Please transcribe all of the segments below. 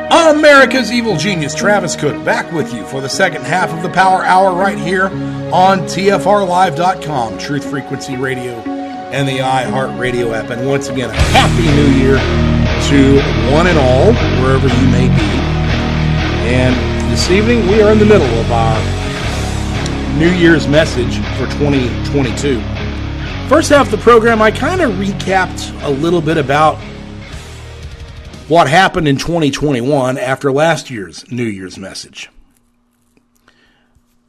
America's Evil Genius, Travis Cook, back with you for the second half of the Power Hour right here on TFRLive.com, Truth Frequency Radio, and the iHeartRadio app. And once again, a Happy New Year to one and all, wherever you may be. And this evening, we are in the middle of our New Year's message for 2022. First half of the program, I kind of recapped a little bit about what happened in 2021 after last year's New Year's message.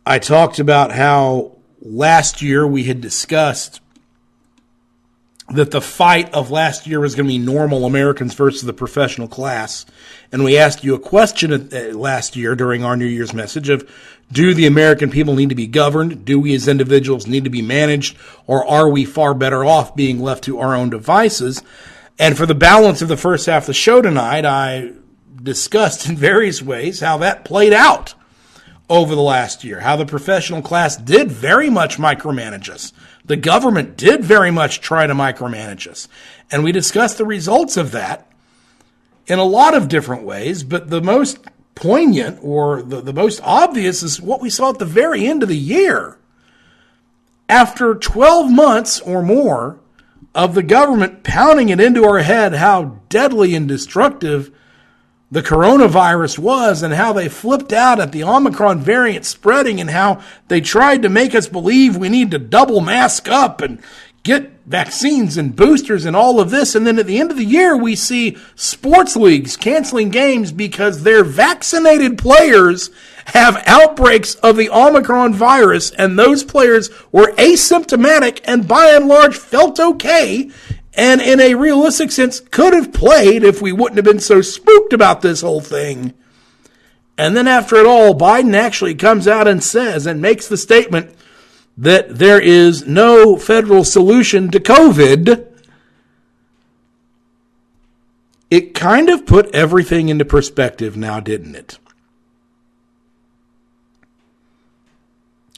I talked about how last year we had discussed that the fight of last year was going to be normal Americans versus the professional class. And we asked you a question last year during our New Year's message of, do the American people need to be governed? Do we as individuals need to be managed? Or are we far better off being left to our own devices? And for the balance of the first half of the show tonight, I discussed in various ways how that played out over the last year, how the professional class did very much micromanage us. The government did very much try to micromanage us. And we discussed the results of that in a lot of different ways, but the most poignant or the most obvious is what we saw at the very end of the year. After 12 months or more of the government pounding it into our head how deadly and destructive the coronavirus was and how they flipped out at the Omicron variant spreading and how they tried to make us believe we need to double mask up and get vaccines and boosters and all of this. And then at the end of the year, we see sports leagues canceling games because their vaccinated players have outbreaks of the Omicron virus, and those players were asymptomatic and by and large felt okay, and in a realistic sense could have played if we wouldn't have been so spooked about this whole thing. And then after it all, Biden actually comes out and says and makes the statement that there is no federal solution to COVID. It kind of put everything into perspective now, didn't it?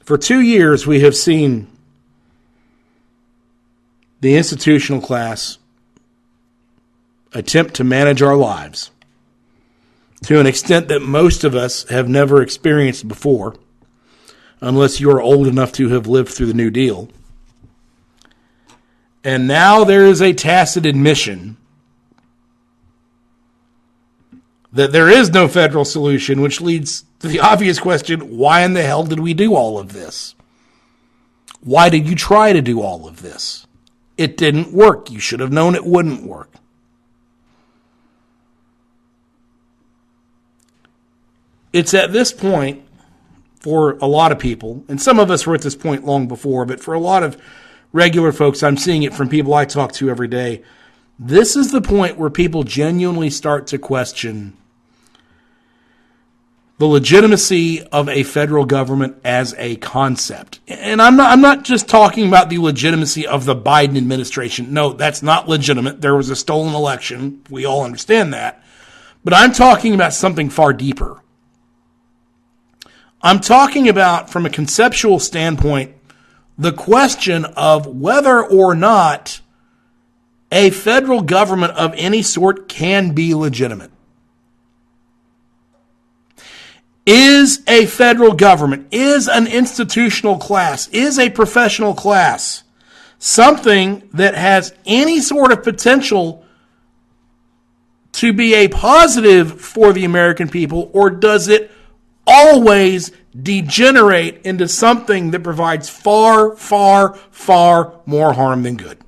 For 2 years, we have seen the institutional class attempt to manage our lives to an extent that most of us have never experienced before, unless you're old enough to have lived through the New Deal. And now there is a tacit admission that there is no federal solution, which leads to the obvious question, why in the hell did we do all of this? Why did you try to do all of this? It didn't work. You should have known it wouldn't work. It's at this point, for a lot of people, and some of us were at this point long before, but for a lot of regular folks, I'm seeing it from people I talk to every day, this is the point where people genuinely start to question the legitimacy of a federal government as a concept. And I'm not just talking about the legitimacy of the Biden administration. No, that's not legitimate. There was a stolen election. We all understand that. But I'm talking about something far deeper. I'm talking about, from a conceptual standpoint, the question of whether or not a federal government of any sort can be legitimate. Is a federal government, is an institutional class, is a professional class something that has any sort of potential to be a positive for the American people, or does it always degenerate into something that provides far, far, far more harm than good?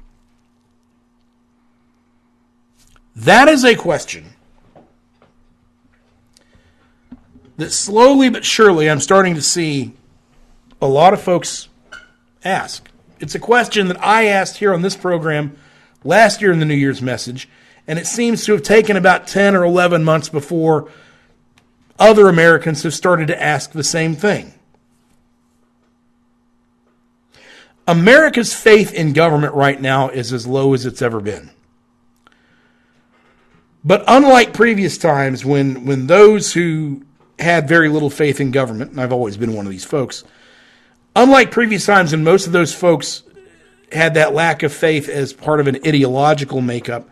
That is a question that slowly but surely I'm starting to see a lot of folks ask. It's a question that I asked here on this program last year in the New Year's message, and it seems to have taken about 10 or 11 months before other Americans have started to ask the same thing. America's faith in government right now is as low as it's ever been. But unlike previous times when those who had very little faith in government, and I've always been one of these folks, unlike previous times when most of those folks had that lack of faith as part of an ideological makeup,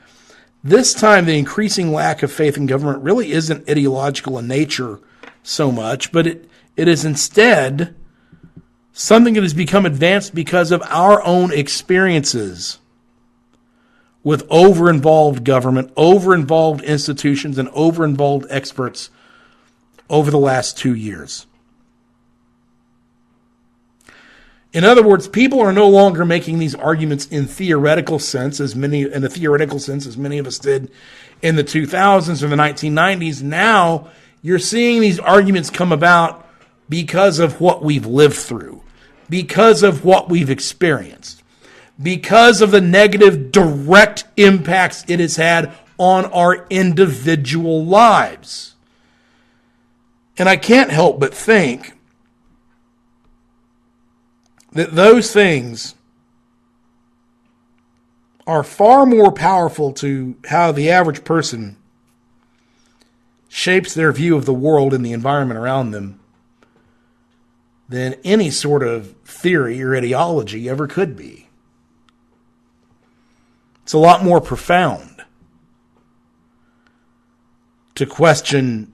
This time, the increasing lack of faith in government really isn't ideological in nature so much, but it is instead something that has become advanced because of our own experiences with over-involved government, over-involved institutions, and over-involved experts over the last 2 years. In other words, people are no longer making these arguments in a theoretical sense as many of us did in the 2000s or the 1990s. Now you're seeing these arguments come about because of what we've lived through, because of what we've experienced, because of the negative direct impacts it has had on our individual lives. And I can't help but think that those things are far more powerful to how the average person shapes their view of the world and the environment around them than any sort of theory or ideology ever could be. It's a lot more profound to question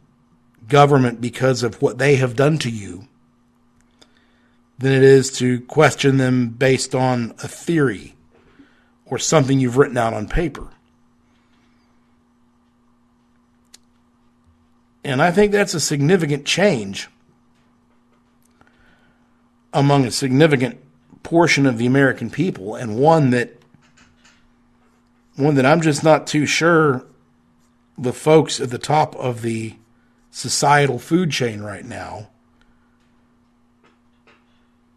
government because of what they have done to you than it is to question them based on a theory or something you've written out on paper. And I think that's a significant change among a significant portion of the American people, and one that I'm just not too sure the folks at the top of the societal food chain right now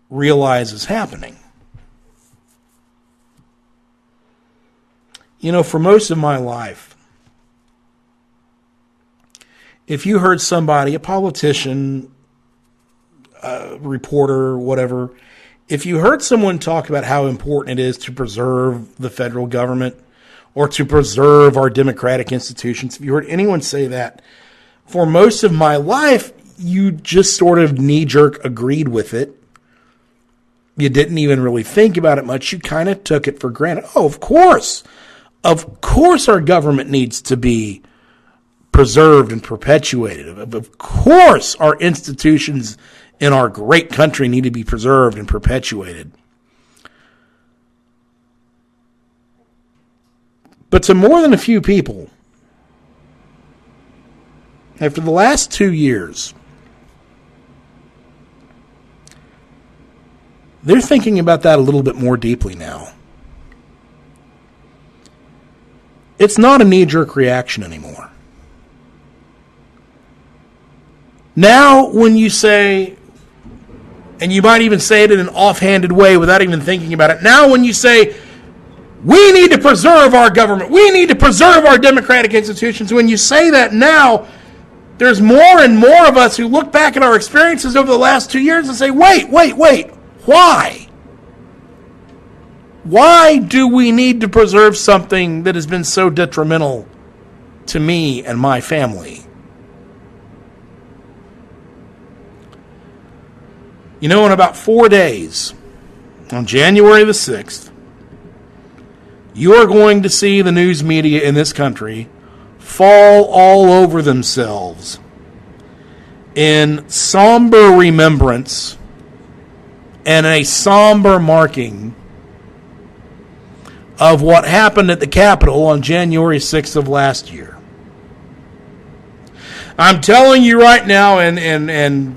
realize is happening. You know, for most of my life, if you heard somebody, a politician, a reporter, whatever, if you heard someone talk about how important it is to preserve the federal government or to preserve our democratic institutions, if you heard anyone say that, for most of my life, you just sort of knee-jerk agreed with it. You didn't even really think about it much. You kind of took it for granted. Oh, of course. Of course our government needs to be preserved and perpetuated. Of course our institutions in our great country need to be preserved and perpetuated. But to more than a few people, after the last 2 years, they're thinking about that a little bit more deeply now. It's not a knee-jerk reaction anymore. Now, when you say, and you might even say it in an offhanded way without even thinking about it, now when you say, we need to preserve our government, we need to preserve our democratic institutions, when you say that now, there's more and more of us who look back at our experiences over the last 2 years and say, wait, why? Why do we need to preserve something that has been so detrimental to me and my family? You know, in about 4 days, on January the 6th, you are going to see the news media in this country fall all over themselves in somber remembrance and a somber marking of what happened at the Capitol on January 6th of last year. I'm telling you right now, and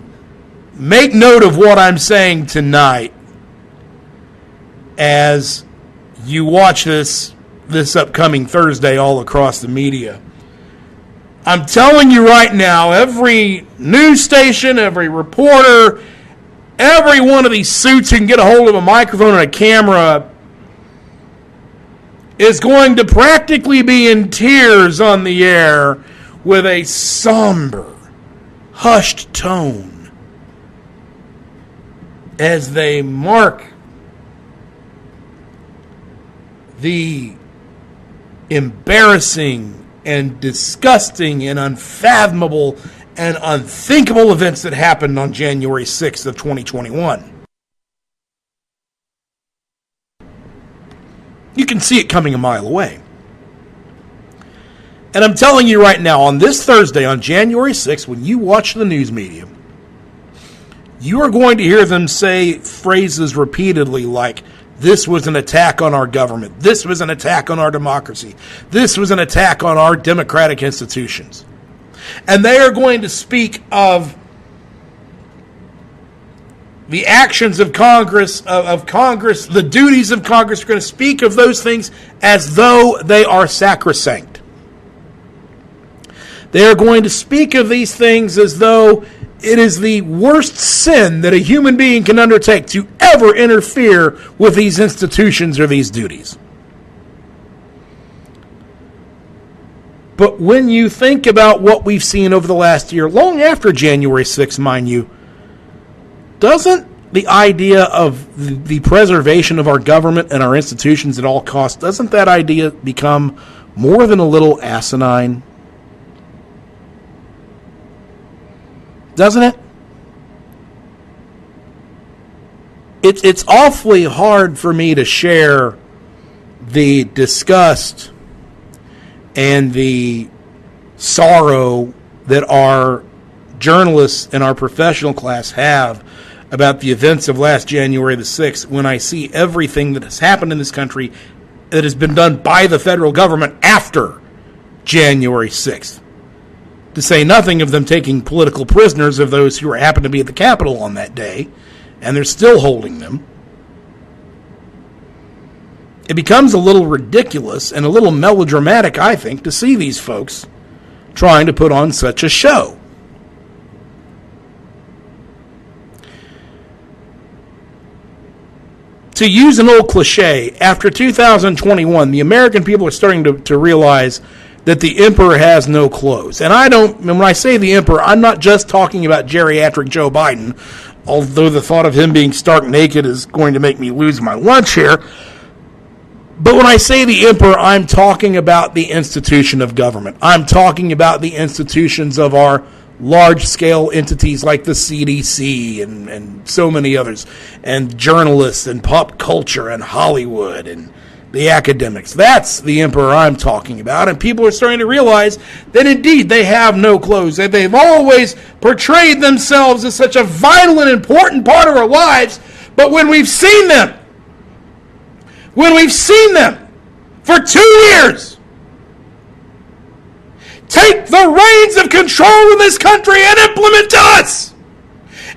make note of what I'm saying tonight as you watch this upcoming Thursday all across the media. I'm telling you right now, every news station, every reporter, every one of these suits who can get a hold of a microphone and a camera is going to practically be in tears on the air with a somber, hushed tone as they mark the embarrassing and disgusting and unfathomable and unthinkable events that happened on January 6th of 2021. You can see it coming a mile away. And I'm telling you right now, on this Thursday, on January 6th, when you watch the news media, you are going to hear them say phrases repeatedly like, this was an attack on our government. This was an attack on our democracy. This was an attack on our democratic institutions. And they are going to speak of the actions of Congress, the duties of Congress. We're going to speak of those things as though they are sacrosanct. They are going to speak of these things as though it is the worst sin that a human being can undertake to ever interfere with these institutions or these duties. But when you think about what we've seen over the last year, long after January 6th, mind you, doesn't the idea of the preservation of our government and our institutions at all costs, doesn't that idea become more than a little asinine? Doesn't it? It's awfully hard for me to share the disgust and the sorrow that our journalists and our professional class have about the events of last January the 6th when I see everything that has happened in this country that has been done by the federal government after January 6th. To say nothing of them taking political prisoners of those who happened to be at the Capitol on that day, and they're still holding them. It becomes a little ridiculous and a little melodramatic, I think, to see these folks trying to put on such a show. To use an old cliche, after 2021, the American people are starting to realize that the emperor has no clothes. And when I say the emperor, I'm not just talking about geriatric Joe Biden, although the thought of him being stark naked is going to make me lose my lunch here. But when I say the emperor, I'm talking about the institution of government. I'm talking about the institutions of our large-scale entities like the CDC and so many others, and journalists and pop culture and Hollywood and the academics. That's the emperor I'm talking about. And people are starting to realize that indeed they have no clothes. That they've always portrayed themselves as such a vital and important part of our lives. But when we've seen them for 2 years take the reins of control in this country and implement to us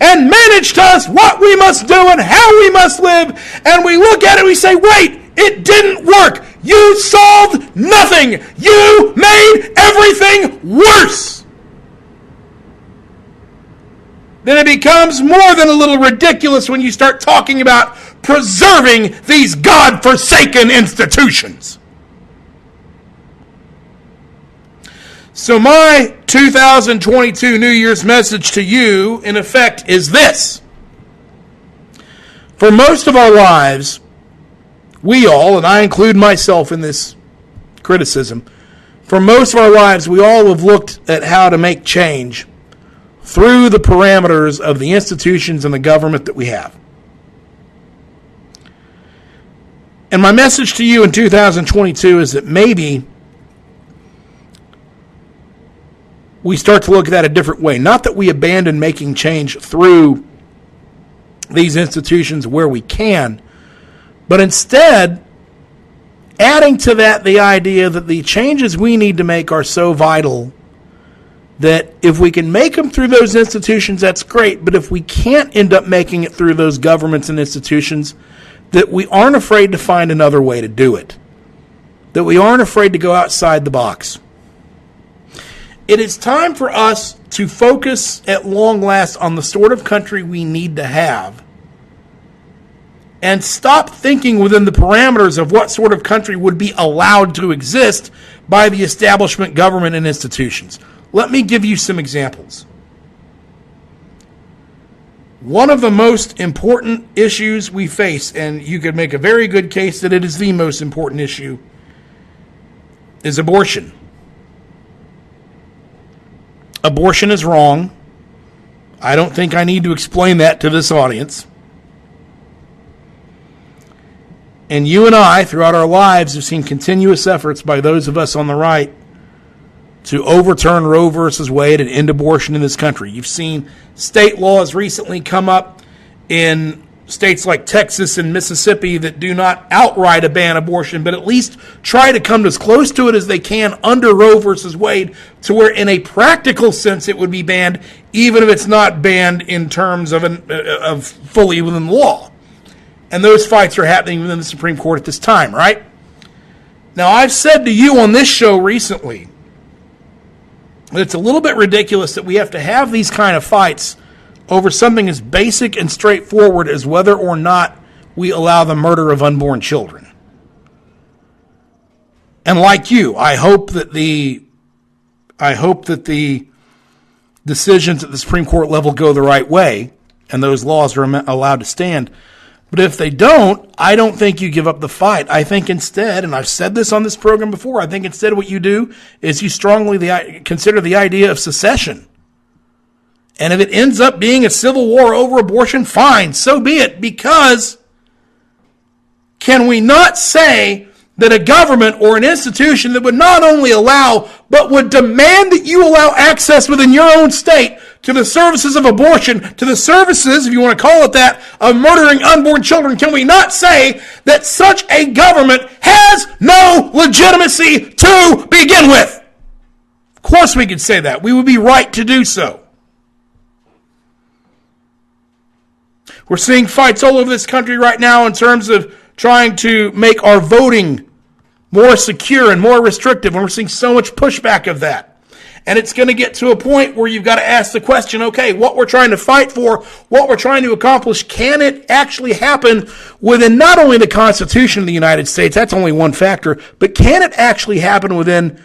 and manage to us what we must do and how we must live, and we look at it and we say, wait, it didn't work. You solved nothing. You made everything worse. Then it becomes more than a little ridiculous when you start talking about preserving these God-forsaken institutions. So my 2022 New Year's message to you, in effect, is this. For most of our lives, we all, and I include myself in this criticism, for most of our lives, we all have looked at how to make change through the parameters of the institutions and the government that we have. And my message to you in 2022 is that maybe we start to look at that a different way. Not that we abandon making change through these institutions where we can, but instead, adding to that the idea that the changes we need to make are so vital that if we can make them through those institutions, that's great. But if we can't end up making it through those governments and institutions, that we aren't afraid to find another way to do it. That we aren't afraid to go outside the box. It is time for us to focus at long last on the sort of country we need to have, and stop thinking within the parameters of what sort of country would be allowed to exist by the establishment, government, and institutions. Let me give you some examples. One of the most important issues we face, and you could make a very good case that it is the most important issue, is abortion. Abortion is wrong. I don't think I need to explain that to this audience. And you and I, throughout our lives, have seen continuous efforts by those of us on the right to overturn Roe versus Wade and end abortion in this country. You've seen state laws recently come up in states like Texas and Mississippi that do not outright ban abortion, but at least try to come as close to it as they can under Roe versus Wade, to where in a practical sense it would be banned, even if it's not banned in terms of fully within the law. And those fights are happening within the Supreme Court at this time, right? Now, I've said to you on this show recently that it's a little bit ridiculous that we have to have these kind of fights over something as basic and straightforward as whether or not we allow the murder of unborn children. And like you, I hope that the decisions at the Supreme Court level go the right way and those laws are allowed to stand. But if they don't, I don't think you give up the fight. I think instead, and I've said this on this program before, I think instead what you do is you strongly consider the idea of secession. And if it ends up being a civil war over abortion, fine, so be it. Because can we not say that a government or an institution that would not only allow, but would demand that you allow access within your own state to the services of abortion, to the services, if you want to call it that, of murdering unborn children, can we not say that such a government has no legitimacy to begin with? Of course we could say that. We would be right to do so. We're seeing fights all over this country right now in terms of trying to make our voting more secure and more restrictive, and we're seeing so much pushback of that. And it's going to get to a point where you've got to ask the question, okay, what we're trying to fight for, what we're trying to accomplish, can it actually happen within not only the Constitution of the United States, that's only one factor, but can it actually happen within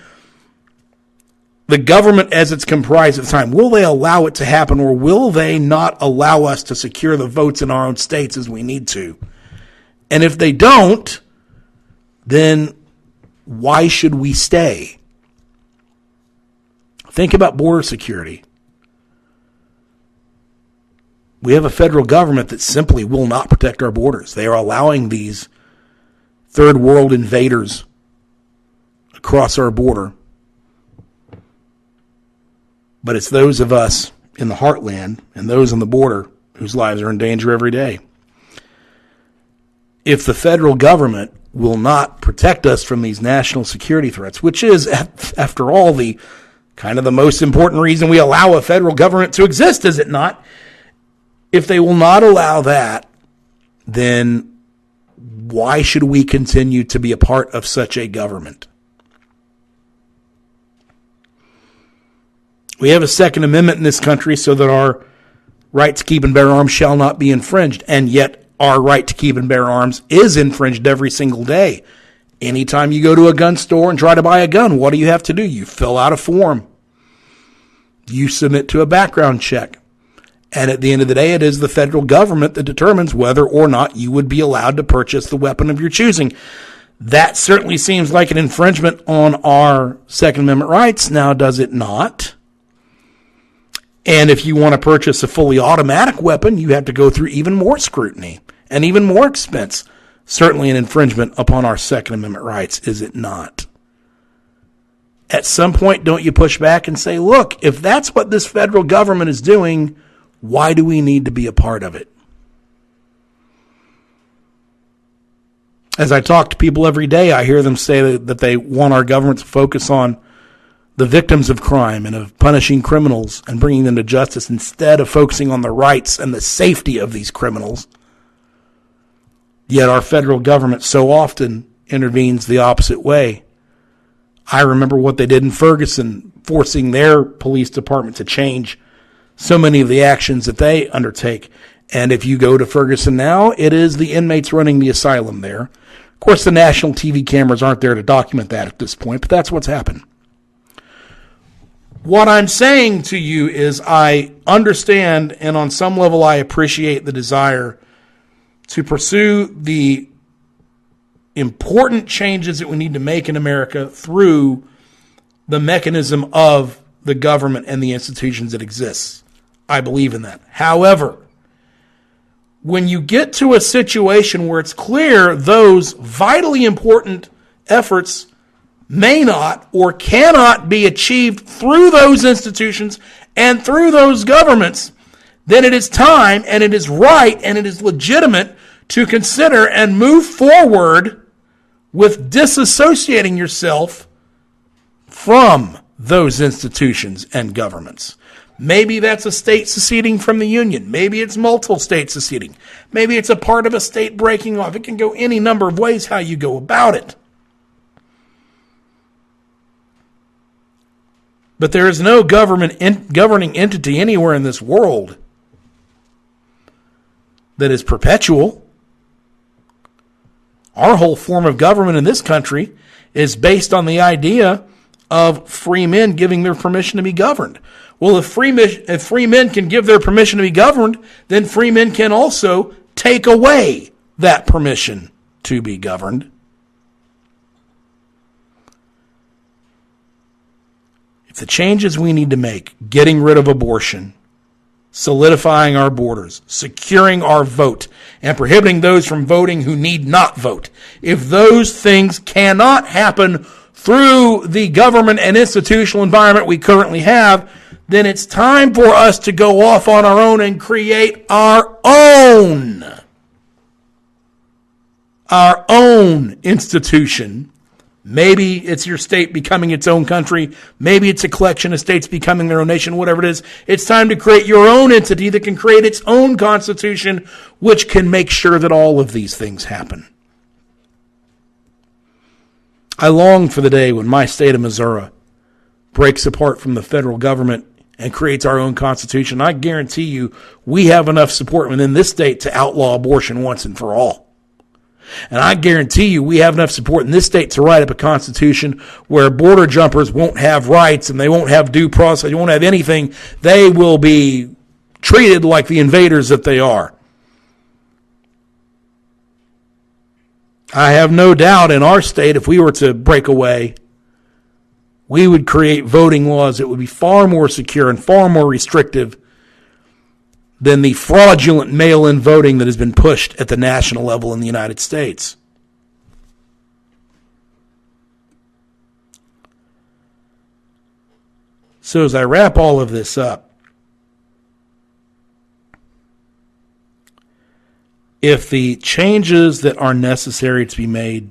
the government as it's comprised at the time? Will they allow it to happen, or will they not allow us to secure the votes in our own states as we need to? And if they don't, then why should we stay? Think about border security. We have a federal government that simply will not protect our borders. They are allowing these third world invaders across our border. But it's those of us in the heartland and those on the border whose lives are in danger every day. If the federal government will not protect us from these national security threats, which is, after all, the kind of the most important reason we allow a federal government to exist, is it not? If they will not allow that, then why should we continue to be a part of such a government? We have a Second Amendment in this country so that our right to keep and bear arms shall not be infringed, and yet our right to keep and bear arms is infringed every single day. Anytime you go to a gun store and try to buy a gun, what do you have to do? You fill out a form. You submit to a background check. And at the end of the day, it is the federal government that determines whether or not you would be allowed to purchase the weapon of your choosing. That certainly seems like an infringement on our Second Amendment rights. Now, does it not? And if you want to purchase a fully automatic weapon, you have to go through even more scrutiny and even more expense. Certainly an infringement upon our Second Amendment rights, is it not? At some point, don't you push back and say, look, if that's what this federal government is doing, why do we need to be a part of it? As I talk to people every day, I hear them say that they want our government to focus on the victims of crime and of punishing criminals and bringing them to justice instead of focusing on the rights and the safety of these criminals. Yet our federal government so often intervenes the opposite way. I remember what they did in Ferguson, forcing their police department to change so many of the actions that they undertake. And if you go to Ferguson now, it is the inmates running the asylum there. Of course, the national TV cameras aren't there to document that at this point, but that's what's happened. What I'm saying to you is I understand, and on some level I appreciate the desire to pursue the important changes that we need to make in America through the mechanism of the government and the institutions that exist. I believe in that. However, when you get to a situation where it's clear those vitally important efforts may not or cannot be achieved through those institutions and through those governments, then it is time and it is right and it is legitimate to consider and move forward with disassociating yourself from those institutions and governments. Maybe that's a state seceding from the Union. Maybe it's multiple states seceding. Maybe it's a part of a state breaking off. It can go any number of ways how you go about it. But there is no governing entity anywhere in this world that is perpetual. Our whole form of government in this country is based on the idea of free men giving their permission to be governed. Well, if free men can give their permission to be governed, then free men can also take away that permission to be governed. If the changes we need to make, getting rid of abortion, solidifying our borders, securing our vote, and prohibiting those from voting who need not vote, if those things cannot happen through the government and institutional environment we currently have, then it's time for us to go off on our own and create our own institution. Maybe it's your state becoming its own country. Maybe it's a collection of states becoming their own nation, whatever it is. It's time to create your own entity that can create its own constitution, which can make sure that all of these things happen. I long for the day when my state of Missouri breaks apart from the federal government and creates our own constitution. I guarantee you we have enough support within this state to outlaw abortion once and for all. And I guarantee you we have enough support in this state to write up a constitution where border jumpers won't have rights and they won't have due process, they won't have anything. They will be treated like the invaders that they are. I have no doubt in our state, if we were to break away, we would create voting laws that would be far more secure and far more restrictive than the fraudulent mail-in voting that has been pushed at the national level in the United States. So as I wrap all of this up, if the changes that are necessary to be made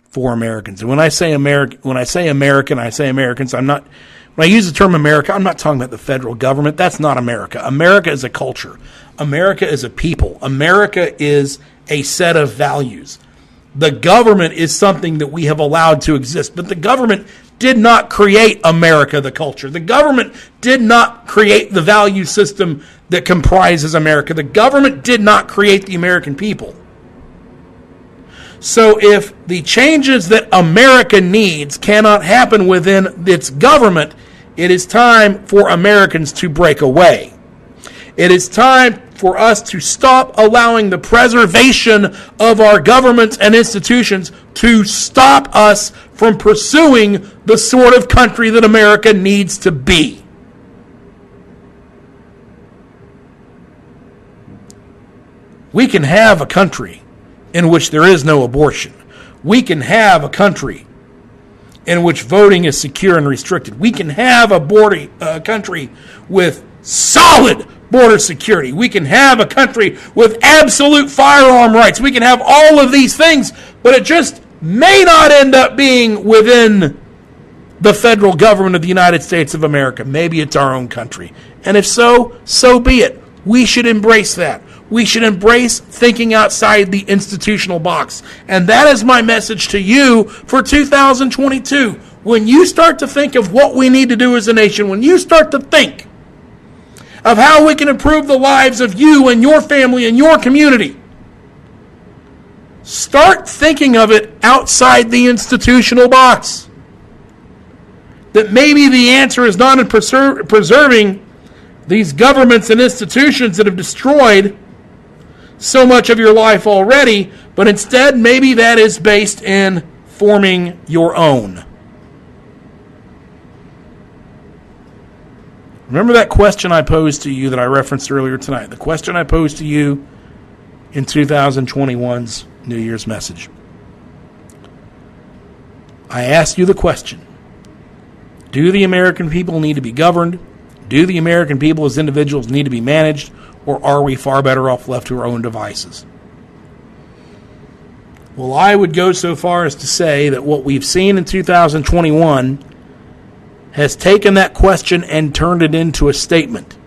for Americans, and when I say American, I say Americans, I'm not. When I use the term America, I'm not talking about the federal government. That's not America. America is a culture. America is a people. America is a set of values. The government is something that we have allowed to exist, but the government did not create America, the culture. The government did not create the value system that comprises America. The government did not create the American people. So if the changes that America needs cannot happen within its government, it is time for Americans to break away. It is time for us to stop allowing the preservation of our governments and institutions to stop us from pursuing the sort of country that America needs to be. We can have a country in which there is no abortion. We can have a country in which voting is secure and restricted. We can have a country with solid border security. We can have a country with absolute firearm rights. We can have all of these things, but it just may not end up being within the federal government of the United States of America. Maybe it's our own country. And if so, so be it. We should embrace that. We should embrace thinking outside the institutional box. And that is my message to you for 2022. When you start to think of what we need to do as a nation, when you start to think of how we can improve the lives of you and your family and your community, start thinking of it outside the institutional box. That maybe the answer is not in preserving these governments and institutions that have destroyed so much of your life already, but instead maybe that is based in forming your own. Remember that question I posed to you that I referenced earlier tonight, the question I posed to you in 2021's New Year's message. I ask you the question, do the American people need to be governed? Do the American people as individuals need to be managed? Or are we far better off left to our own devices? Well, I would go so far as to say that what we've seen in 2021 has taken that question and turned it into a statement.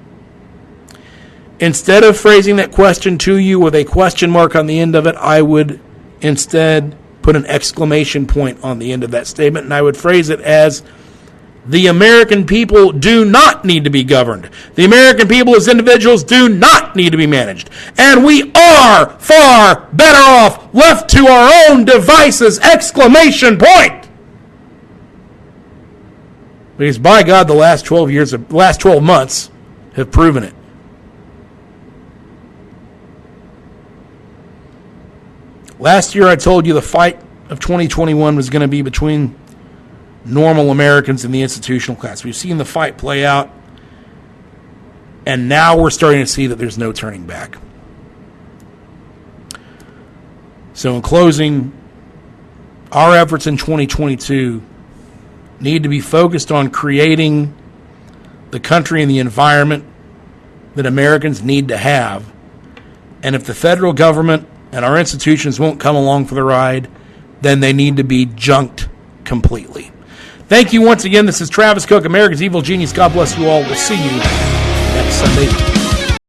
Instead of phrasing that question to you with a question mark on the end of it, I would instead put an exclamation point on the end of that statement, and I would phrase it as, the American people do not need to be governed. The American people as individuals do not need to be managed. And we are far better off left to our own devices! Exclamation point! Because by God, the last 12 months have proven it. Last year I told you the fight of 2021 was going to be between normal Americans and the institutional class. We've seen the fight play out, and now we're starting to see that there's no turning back. So in closing, our efforts in 2022 need to be focused on creating the country and the environment that Americans need to have. And if the federal government and our institutions won't come along for the ride, then they need to be junked completely. Thank you once again. This is Travis Cook, America's Evil Genius. God bless you all. We'll see you next Sunday.